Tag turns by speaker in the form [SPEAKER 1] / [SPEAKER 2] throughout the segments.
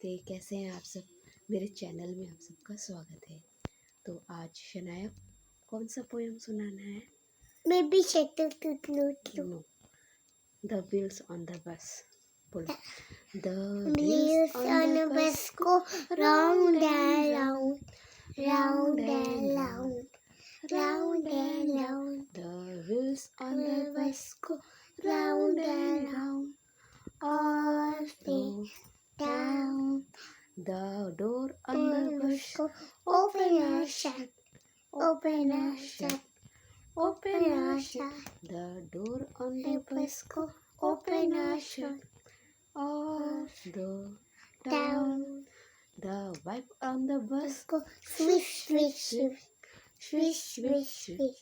[SPEAKER 1] नमस्ते, कैसे हैं आप सब। मेरे चैनल में आप सबका स्वागत है। तो आज शनाया कौन सा पोएम सुनाना है?
[SPEAKER 2] Baby Shetu
[SPEAKER 1] no, the wheels on the bus. बोलो, द
[SPEAKER 2] wheels on the bus go round and round, round and round, round and round.
[SPEAKER 1] The wheels on the
[SPEAKER 2] The
[SPEAKER 1] bus
[SPEAKER 2] bus go round and round, all the down.
[SPEAKER 1] The door on the bus
[SPEAKER 2] Go open and shut, open and shut, open and shut.
[SPEAKER 1] The door on
[SPEAKER 2] The
[SPEAKER 1] the bus
[SPEAKER 2] bus go open and shut,
[SPEAKER 1] off the
[SPEAKER 2] down.
[SPEAKER 1] The wipe on the bus
[SPEAKER 2] Go swish, swish, swish, swish, swish, swish,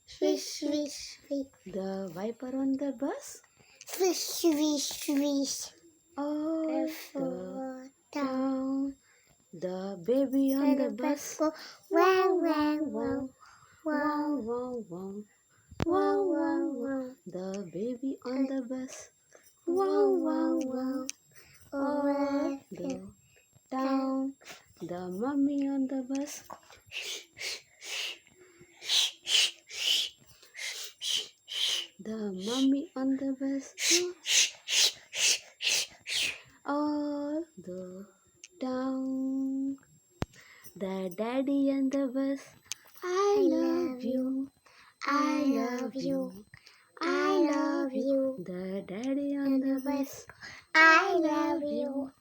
[SPEAKER 2] swish, swish, swish.
[SPEAKER 1] The wiper on the bus
[SPEAKER 2] Swish, swish, swish.
[SPEAKER 1] off the
[SPEAKER 2] Down.
[SPEAKER 1] town. The baby on the bus
[SPEAKER 2] Go wow, wow, wow,
[SPEAKER 1] wow
[SPEAKER 2] wow,
[SPEAKER 1] wow wow
[SPEAKER 2] wow, wow, wow.
[SPEAKER 1] The baby on the bus
[SPEAKER 2] Wow, wow, wow.
[SPEAKER 1] off the town. The mummy on the bus the mummy on the bus all the town. The daddy on the bus I love you,
[SPEAKER 2] I love you. I love you.
[SPEAKER 1] The daddy on the bus
[SPEAKER 2] I love you.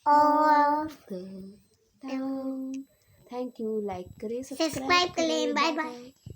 [SPEAKER 2] All
[SPEAKER 1] the town. Thank you. Like करें,
[SPEAKER 2] subscribe करें. Bye bye.